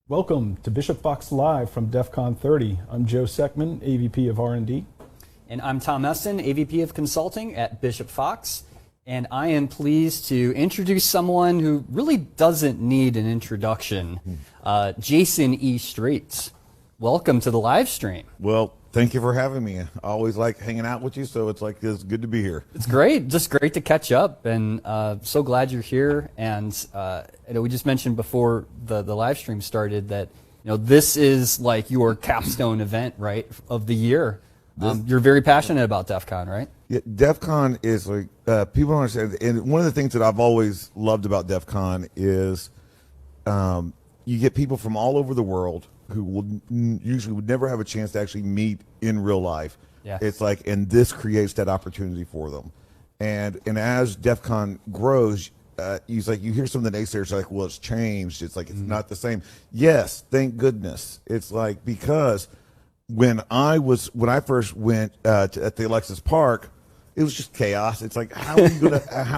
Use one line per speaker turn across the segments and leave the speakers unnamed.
Welcome to Bishop Fox Live from DEF CON 30. I'm Joe Seckman, AVP of R&D.
And I'm Tom Essen, AVP of Consulting at Bishop Fox. And I am pleased to introduce someone who really doesn't need an introduction, Jayson E. Welcome to the live stream.
Well, thank you for having me. I always like hanging out with you, so it's good to be here.
It's great, just great to catch up, and so glad you're here. And we just mentioned before the live stream started that this is like your capstone event, right, of the year. You're very passionate about DEF CON, right?
Yeah, DEF CON is like people don't understand, and one of the things that I've always loved about DEF CON is you get people from all over the world who usually would never have a chance to actually meet in real life.
Yeah.
It's like, and this creates that opportunity for them. And as DEF CON grows, you hear some of the naysayers like, well, it's changed. It's like, it's not the same. Yes, thank goodness. It's like, because when I first went at the Alexis Park, it was just chaos. It's like, how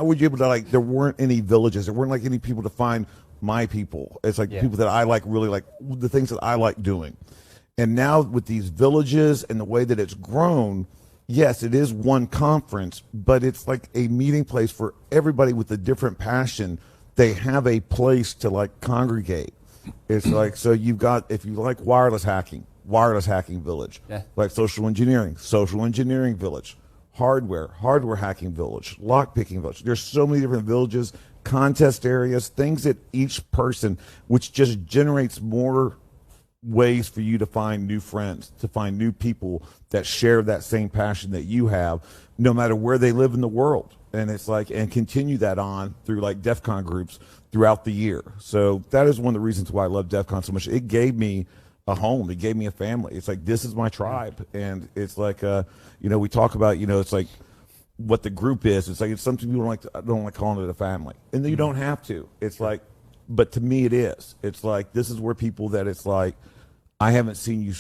were you able to, like, there weren't any villages. There weren't like any people to find my people. It's like people that I like, really like the things that I like doing. And now with these villages and the way that it's grown, yes, it is one conference, but it's like a meeting place for everybody with a different passion. They have a place to like congregate. It's like, so you've got, if you like wireless hacking village, like social engineering village, hardware hacking village, lockpicking village. There's so many different villages, contest areas, things that each person, which just generates more ways for you to find new friends, to find new people that share that same passion that you have, no matter where they live in the world. And it's like, and continue that on through like DEF CON groups throughout the year. So that is one of the reasons why I love DEF CON so much. It gave me a home. It gave me a family. It's like, this is my tribe. And it's like, we talk about, it's like what the group is. It's like, it's something people don't like calling it a family. And then you don't have to. It's like, but to me it is. It's like, this is where people that it's like, I haven't seen you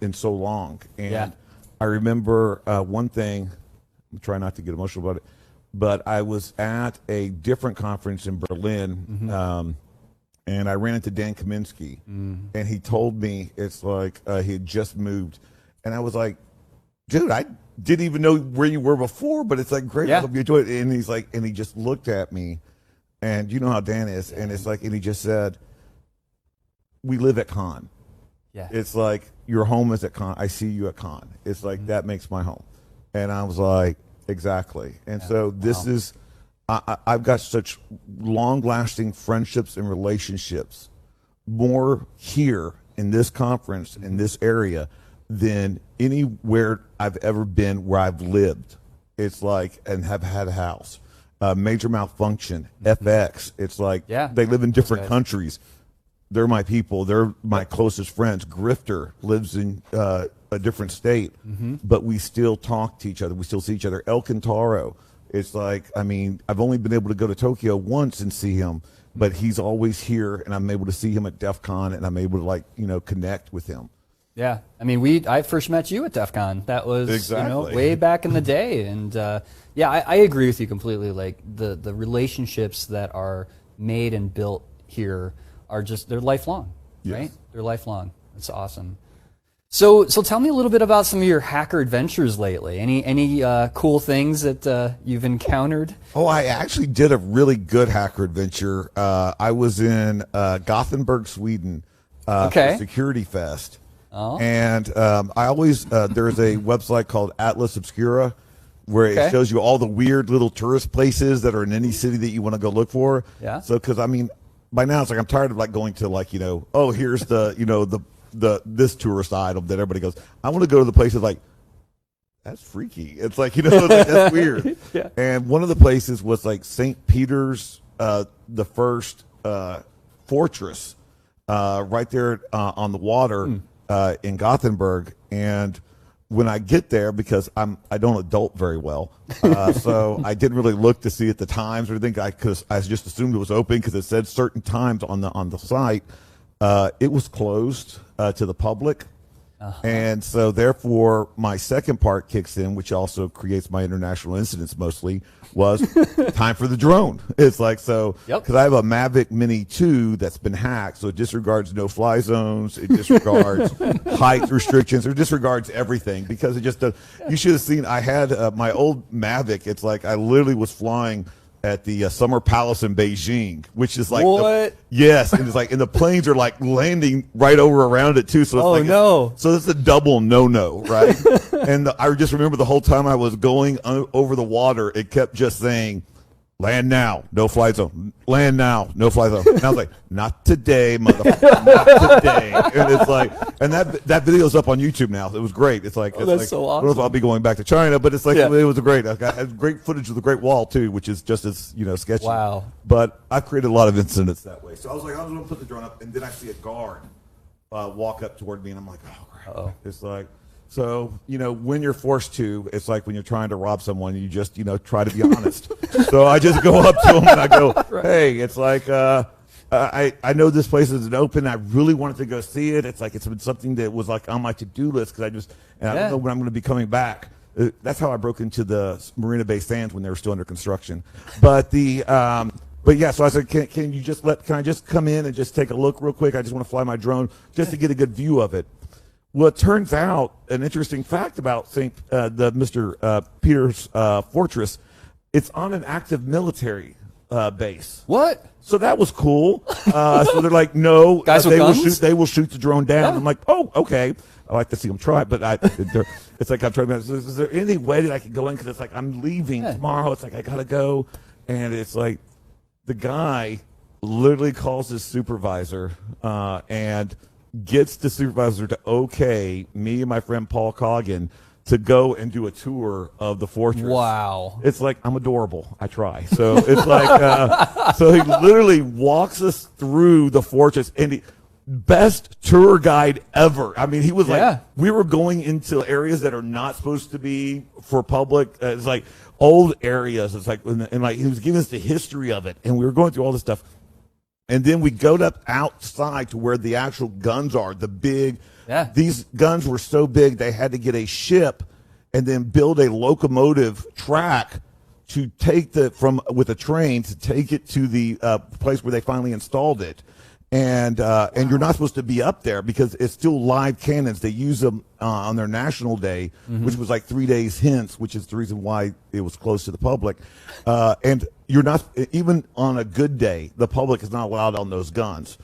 in so long. And I remember one thing, I'm trying not to get emotional about it, but I was at a different conference in Berlin, and I ran into Dan Kaminsky, and he told me, it's like he had just moved. And I was like, dude, I didn't even know where you were before, but it's like, great, I hope you enjoy it. And he's like, and he just looked at me, and you know how Dan is, and it's like, and he just said, we live at Con. Yeah. It's like, your home is at Con. I see you at Con. It's like, that makes my home. And I was like, exactly. And so this is, I've got such long-lasting friendships and relationships, more here in this conference, in this area, than anywhere I've ever been where I've lived. It's like, and have had a house. Major Malfunction, FX. It's like, they live in different countries. They're my people. They're my closest friends. Grifter lives in a different state, but we still talk to each other. We still see each other. El Cantaro. It's like, I mean, I've only been able to go to Tokyo once and see him, but he's always here, and I'm able to see him at DEF CON, and I'm able to connect with him.
Yeah, I mean, I first met you at DEF CON. That was way back in the day, and I agree with you completely. Like the relationships that are made and built here are they're lifelong, right? They're lifelong. It's awesome. So tell me a little bit about some of your hacker adventures lately. Any cool things that you've encountered?
Oh, I actually did a really good hacker adventure. I was in Gothenburg, Sweden, for Security Fest. Oh. And I always, there's a website called Atlas Obscura where it shows you all the weird little tourist places that are in any city that you want to go look for. Yeah. So, because I mean, by now it's like I'm tired of like going to like, oh, here's the, this tourist item that everybody goes, I want to go to the places like, that's freaky. It's like, that's weird. And one of the places was like St. Peter's, the first fortress right there on the water in Gothenburg. And when I get there, because I don't adult very well, so I didn't really look to see at the times or anything, because I just assumed it was open because it said certain times on the site. It was closed to the public, And so therefore my second part kicks in, which also creates my international incidents mostly, was time for the drone. It's like, so, because I have a Mavic Mini 2 that's been hacked, so it disregards no-fly zones, it disregards height restrictions, it disregards everything, because it just does. You should have seen, I had my old Mavic, it's like I literally was flying at the Summer Palace in Beijing, which is like, yes, and it's like, and the planes are like landing right over around it too. So it's so it's a double no, right? And I just remember the whole time I was going over the water, it kept just saying, land now, no fly zone. Land now, no fly zone. And I was like, not today, motherfucker, not today. And it's like, and that video's up on YouTube now. It was great. It's like,
that's
like,
so awesome.
I don't know if I'll be going back to China, but it's like, it was great. I had great footage of the Great Wall too, which is just as, sketchy.
Wow.
But I've created a lot of incidents that way. So I was like, I was going to put the drone up, and then I see a guard walk up toward me, and I'm like, oh, crap. It's like, so, when you're forced to, it's like when you're trying to rob someone, you just, try to be honest. So I just go up to him and I go, hey, it's like, I know this place isn't open. I really wanted to go see it. It's like, it's been something that was like on my to-do list because I don't know when I'm going to be coming back. That's how I broke into the Marina Bay Sands when they were still under construction. But yeah, so I said, can I just come in and just take a look real quick? I just want to fly my drone just to get a good view of it. Well, it turns out an interesting fact about Mr. Peter's Fortress, it's on an active military base.
What?
So that was cool. So they're like, no,
guys with guns?
They will shoot the drone down. I'm like, oh, okay. I like to see them try, but it's like I'm trying to. Is there any way that I could go in? Because it's like I'm leaving tomorrow. It's like I gotta go, and it's like the guy literally calls his supervisor and gets the supervisor to okay me and my friend Paul Coggin to go and do a tour of the fortress.
Wow.
It's like, I'm adorable. I try. So it's like, so he literally walks us through the fortress, and best tour guide ever. I mean, he was like, we were going into areas that are not supposed to be for public. It's like old areas. It's like, and like he was giving us the history of it, and we were going through all this stuff. And then we go up outside to where the actual guns are, the big, these guns were so big they had to get a ship and then build a locomotive track to take with a train to take it to the place where they finally installed it. And you're not supposed to be up there because it's still live cannons. They use them on their National Day, which was like 3 days hence, which is the reason why it was closed to the public. And you're not, even on a good day, the public is not allowed on those guns.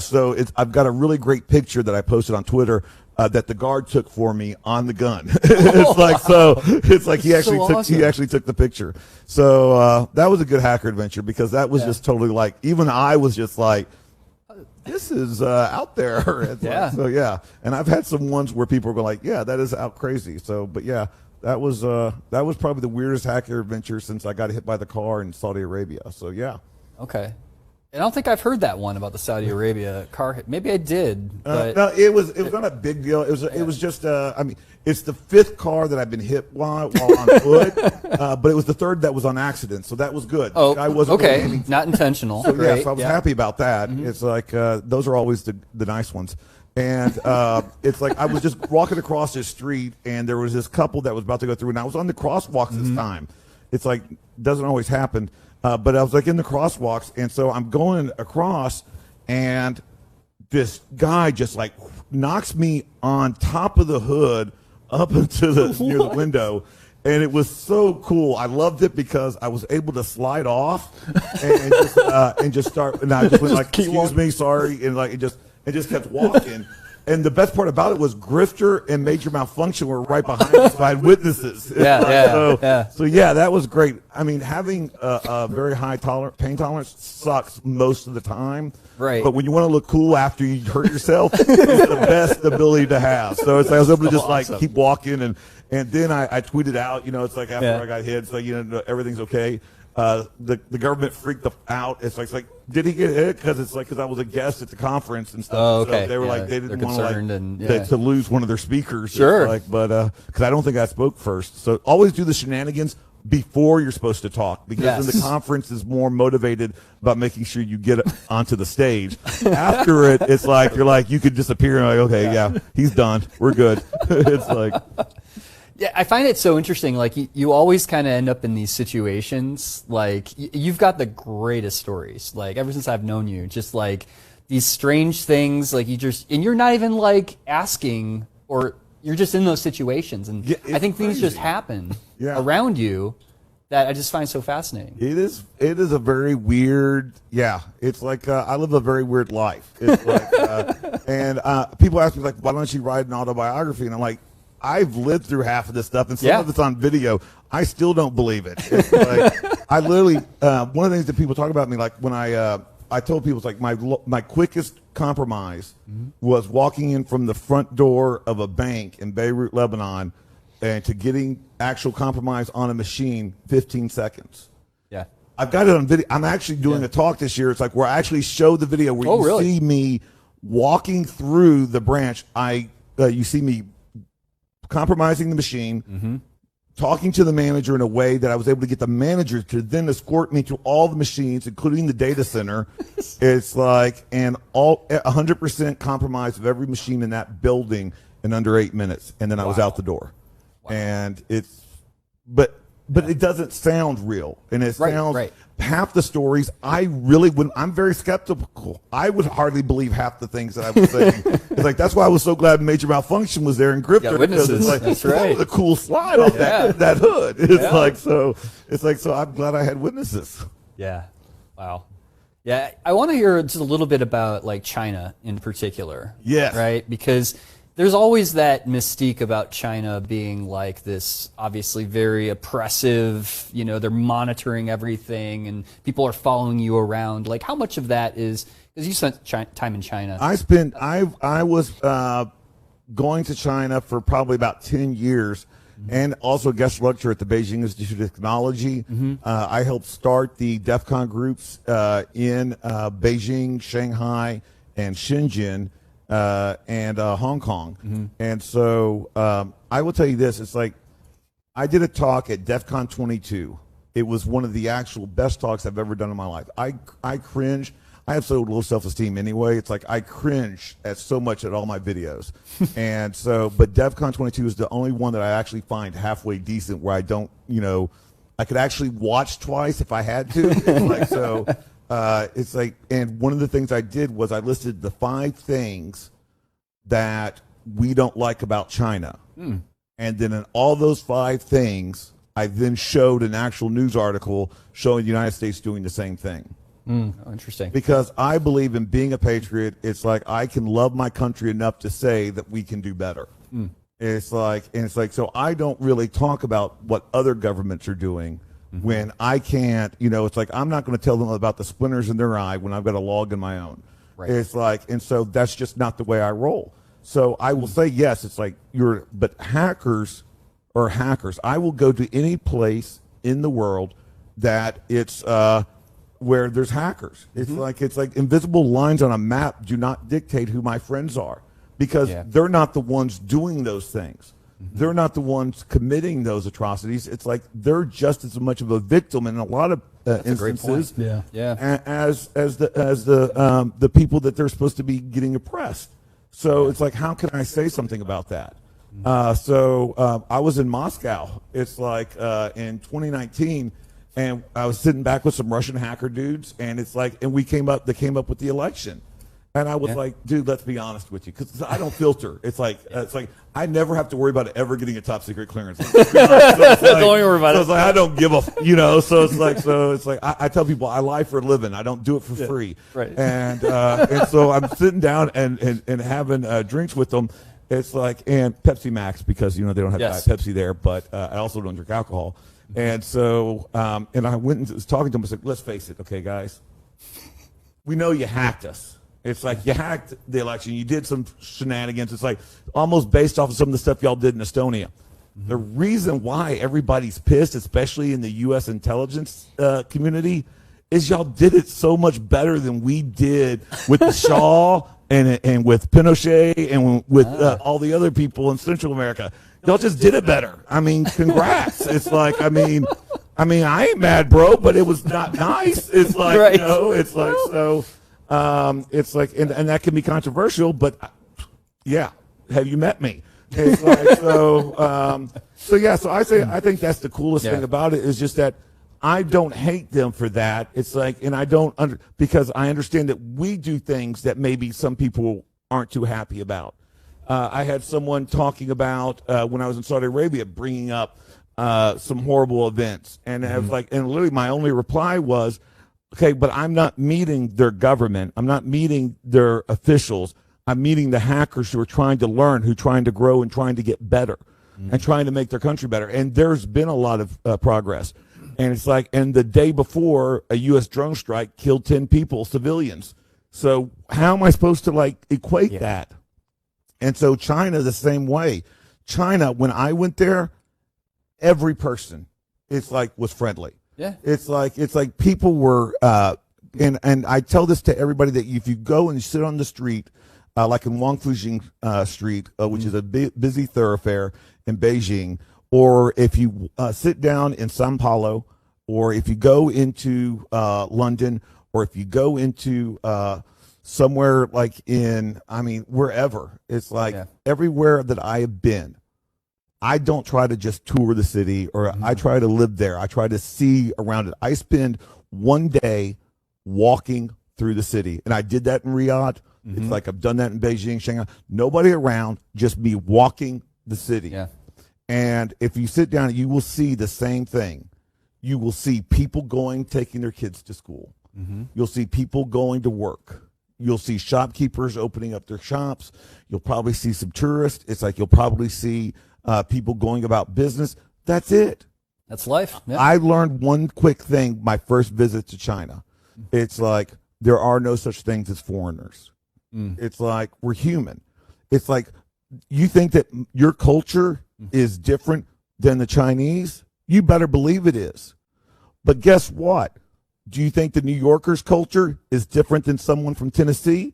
So I've got a really great picture that I posted on Twitter that the guard took for me on the gun. It's like he actually took the picture. So that was a good hacker adventure because that was just totally like, even I was just like, this is out there. Like, so yeah, and I've had some ones where people are going like, yeah, that is out crazy. So, but yeah, that was probably the weirdest hacker adventure since I got hit by the car in Saudi Arabia. So yeah.
Okay. I don't think I've heard that one about the Saudi Arabia car hit. Maybe I did. But
no, it was not a big deal. It was just I mean, it's the fifth car that I've been hit while on foot, but it was the third that was on accident, so that was good.
Oh,
I wasn't
okay,
really
not intentional.
So
Great.
yeah, so I was happy about that. It's like those are always the nice ones. And it's like I was just walking across this street, and there was this couple that was about to go through, and I was on the crosswalks this time. It's like doesn't always happen. But I was like in the crosswalks, and so I'm going across, and this guy just like knocks me on top of the hood up into near the window, and it was so cool. I loved it because I was able to slide off and just start, and I just went like, "Excuse me, sorry," and like it just kept walking. And the best part about it was Grifter and Major Malfunction were right behind us. So I had witnesses. So yeah, that was great. I mean, having a very high pain tolerance sucks most of the time.
Right.
But when you want to look cool after you hurt yourself, it's the best ability to have. So it's like I was able to just like keep walking, and then I tweeted out, it's like after I got hit, so everything's okay. The government freaked out. It's like, did he get hit? Because I was a guest at the conference and stuff.
Oh, okay.
So they were like, they didn't want to lose one of their speakers.
Sure.
Because I don't think I spoke first. So always do the shenanigans before you're supposed to talk, because
Yes.
then the conference is more motivated about making sure you get onto the stage. After it, it's like you're like you could disappear and like, okay, yeah, he's done, we're good. It's like,
yeah, I find it so interesting. Like you always kind of end up in these situations. Like you've got the greatest stories. Like ever since I've known you, just like these strange things. Like and you're not even like asking, or you're just in those situations, and
yeah,
I think things
crazy.
just happen
Yeah.
around you that I just find so fascinating.
It is a very weird, yeah. It's like I live a very weird life. It's like, and people ask me like, why don't you write an autobiography? And I'm like, I've lived through half of this stuff, and some of it's on video. I still don't believe it. It's like, I literally, one of the things that people talk about me, like when I told people, it's like my quickest compromise was walking in from the front door of a bank in Beirut, Lebanon, and to getting actual compromise on a machine, 15 seconds.
Yeah.
I've got it on video. I'm actually doing a talk this year. It's like where I actually show the video where you
really?
see me walking through the branch. You see me compromising the machine, talking to the manager in a way that I was able to get the manager to then escort me to all the machines, including the data center. It's like, and 100% compromise of every machine in that building in under 8 minutes. And then I was out the door. Wow. And but it doesn't sound real. And it sounds, half the stories, I'm very skeptical. I would hardly believe half the things that I was saying. It's like, that's why I was so glad Major Malfunction was there in Grifter.
Witnesses.
It's like,
That's right.
That was a cool slide off that hood. It's like, so I'm glad I had witnesses.
Yeah. Wow. Yeah. I want to hear just a little bit about like China in particular.
Yes.
Right? Because there's always that mystique about China being like this obviously very oppressive, they're monitoring everything and people are following you around. Like how much of that is, because you spent time in China.
I was going to China for probably about 10 years and also guest lecturer at the Beijing Institute of Technology. I helped start the DEF CON groups in Beijing, Shanghai, and Shenzhen. And Hong Kong. And so I will tell you this, it's like I did a talk at DEF CON 22. It was one of the actual best talks I've ever done in my life. I cringe. I have so low self-esteem anyway. It's like I cringe at so much at all my videos. And so, but DEF CON 22 is the only one that I actually find halfway decent where I don't, I could actually watch twice if I had to. Like, so it's like, and one of the things I did was I listed the 5 things that we don't like about China. And then in all those 5 things, I then showed an actual news article showing the United States doing the same thing.
Oh, interesting.
Because I believe in being a patriot. It's like I can love my country enough to say that we can do better. It's like, so I don't really talk about what other governments are doing when I can't, it's like I'm not going to tell them about the splinters in their eye when I've got a log in my own. Right. It's like, and so that's just not the way I roll. So I will say, yes, it's like but hackers are hackers. I will go to any place in the world that it's, where there's hackers. It's like invisible lines on a map do not dictate who my friends are because they're not the ones doing those things. They're not the ones committing those atrocities. It's like they're just as much of a victim in a lot of instances as the people that they're supposed to be getting oppressed. So it's like, how can I say something about that? So I was in Moscow. It's like in 2019. And I was sitting back with some Russian hacker dudes, and it's like, and they came up with the election, and I was like, dude, let's be honest with you, because I don't filter. It's like I never have to worry about ever getting a top secret clearance. Don't
worry about it.
It's like I don't give a, So it's like I tell people I lie for a living. I don't do it for free.
Right.
And so I'm sitting down and having drinks with them. It's like, and Pepsi Max because they don't have Diet Pepsi there, but I also don't drink alcohol. And so, and I went and was talking to him. I said, let's face it, okay, guys. We know you hacked us. It's like you hacked the election. You did some shenanigans. It's like almost based off of some of the stuff y'all did in Estonia. The reason why everybody's pissed, especially in the U.S. intelligence community, is y'all did it so much better than we did with the Shaw and with Pinochet and with all the other people in Central America. Y'all just did it better. I mean, congrats. It's like, I mean, I mean, I ain't mad, bro, but it was not nice. It's like,
right.
you know, it's like, so, it's like, and that can be controversial, but yeah, have you met me? It's like, so yeah, so I think that's the coolest thing about it is just that I don't hate them for that. It's like, and I don't because I understand that we do things that maybe some people aren't too happy about. I had someone talking about when I was in Saudi Arabia, bringing up some horrible events, and I was like, and literally my only reply was, okay, but I'm not meeting their government. I'm not meeting their officials. I'm meeting the hackers who are trying to learn, who are trying to grow and trying to get better and trying to make their country better. And there's been a lot of progress. And it's like, and the day before, a U.S. drone strike killed 10 people, civilians. So how am I supposed to like equate that? And so China, the same way. China, when I went there, every person, it's like, was friendly.
Yeah.
It's like people were, and I tell this to everybody that if you go and you sit on the street, like in Wangfujing Street, which is a busy thoroughfare in Beijing, or if you sit down in Sao Paulo, or if you go into London, or if you go into somewhere like in, I mean, wherever, it's like everywhere that I have been, I don't try to just tour the city, or I try to live there. I try to see around it. I spend one day walking through the city, and I did that in Riyadh. It's like I've done that in Beijing, Shanghai. Nobody around, just me walking the city.
Yeah.
And if you sit down, you will see the same thing. You will see people taking their kids to school. You'll see people going to work. You'll see shopkeepers opening up their shops. You'll probably see some tourists. It's like you'll probably see people going about business. That's it.
That's life. Yeah.
I learned one quick thing my first visit to China. It's like there are no such things as foreigners. It's like we're human. It's like you think that your culture is different than the Chinese. You better believe it is. But guess what? Do you think the New Yorker's culture is different than someone from Tennessee?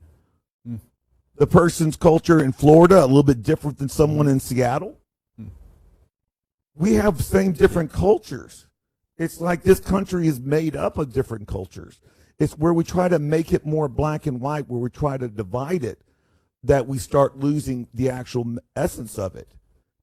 The person's culture in Florida a little bit different than someone in Seattle? We have the same different cultures. It's like this country is made up of different cultures. It's where we try to make it more black and white, where we try to divide it, that we start losing the actual essence of it.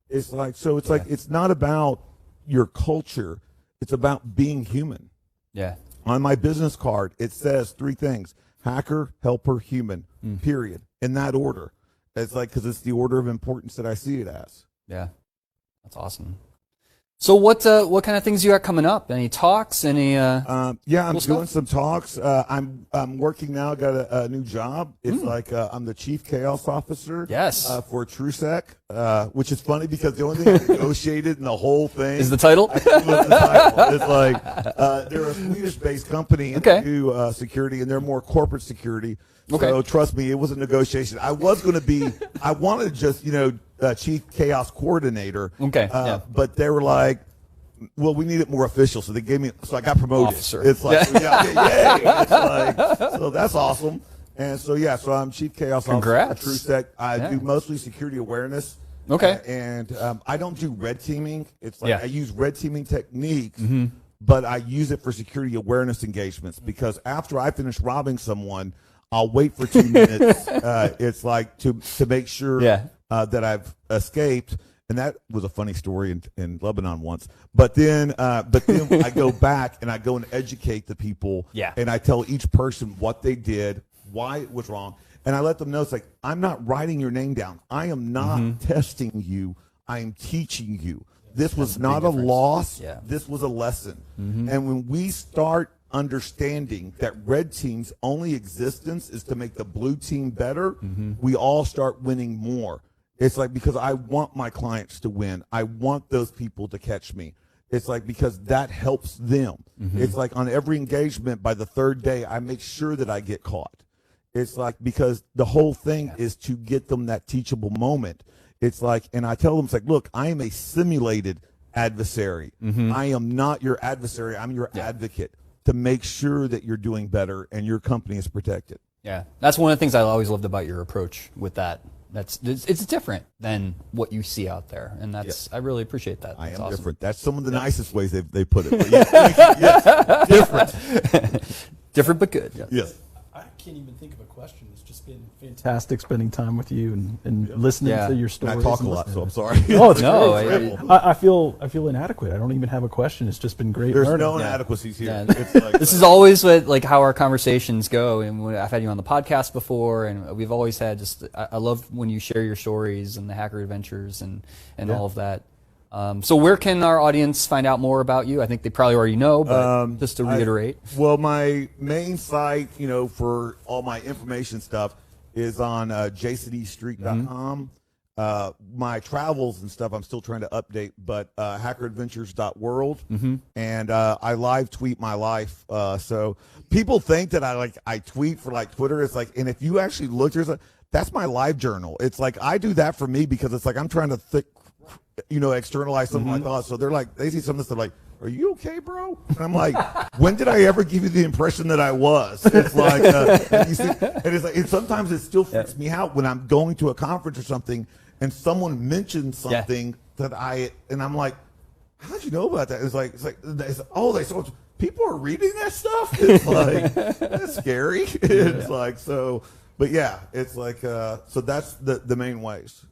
It's like, so it's like, it's not about your culture. It's about being human.
Yeah.
On my business card, it says 3 things: hacker, helper, human, period. In that order. It's like, because it's the order of importance that I see it as.
Yeah. That's awesome. So what kind of things you got coming up? Any talks? Any
I'm doing some talks. I'm working now. Got a new job. It's like I'm the chief chaos officer.
Yes.
For TrueSec, which is funny because the only thing I negotiated in the whole thing
is the title.
Was the title. It's like they're a Swedish-based company and they do security, and they're more corporate security. So trust me, it was a negotiation. I wanted to just chief chaos coordinator. But they were like, well, we need it more official, so they gave me. So I got promoted.
Officer.
It's like, yay! It's like, so that's awesome. And so so I'm chief chaos
Congrats.
officer for TrueSec. I do mostly security awareness. And I don't do red teaming. It's like I use red teaming techniques, but I use it for security awareness engagements, because after I finish robbing someone, I'll wait for 2 minutes. It's like to make sure that I've escaped. And that was a funny story in Lebanon once. But then I go back and I go and educate the people. And I tell each person what they did, why it was wrong. And I let them know, it's like, I'm not writing your name down. I am not testing you. I am teaching you. This was not a loss. This was a lesson. And when we start understanding that red team's only existence is to make the blue team better, we all start winning more. It's like, because I want my clients to win. I want those people to catch me. It's like, because that helps them. It's like on every engagement, by the 3rd day, I make sure that I get caught. It's like, because the whole thing is to get them that teachable moment. It's like, and I tell them, it's like, look, I am a simulated adversary. I am not your adversary. I'm your advocate, to make sure that you're doing better and your company is protected.
Yeah, that's one of the things I always loved about your approach with that. it's different than what you see out there, and I really appreciate that.
I
That's
am
awesome.
different. That's some of the nicest ways they put it. But yes, different.
Different but good. Yeah.
Yes.
I can't even think of a question. It's just been fantastic spending time with you and listening to your
And
stories.
I talk a lot, so I'm sorry.
Oh, it's
No,
great. I feel inadequate. I don't even have a question. It's just been great.
There's
learning.
no inadequacies here.
Yeah.
It's like,
This is always what how our conversations go, and I've had you on the podcast before, and we've always had I love when you share your stories and the hacker adventures and all of that. So where can our audience find out more about you? I think they probably already know, but just to reiterate.
Well, my main site, for all my information stuff is on JaysonEstreet.com. My travels and stuff I'm still trying to update, but hackeradventures.world. And I live tweet my life. So people think that I tweet for like Twitter. It's like, and if you actually look, that's my live journal. It's like I do that for me because it's like I'm trying to externalize some of my thoughts. So they see something, they're like, "Are you okay, bro?" And I'm like, "When did I ever give you the impression that I was?" It's like, you see, and it's like, and sometimes it still freaks me out when I'm going to a conference or something, and someone mentions something and I'm like, "How'd you know about that?" It's like, people are reading that stuff. It's like that's scary. It's like so, but yeah, it's like so that's the main ways.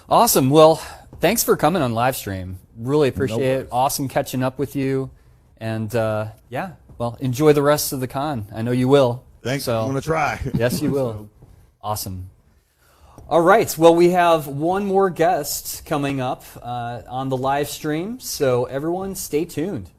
Awesome. Well, thanks for coming on live stream. Really appreciate it. Awesome catching up with you. And well, enjoy the rest of the con. I know you will.
Thanks. I'm going to try.
Yes, you will. Awesome. All right. Well, we have one more guest coming up on the live stream. So everyone stay tuned.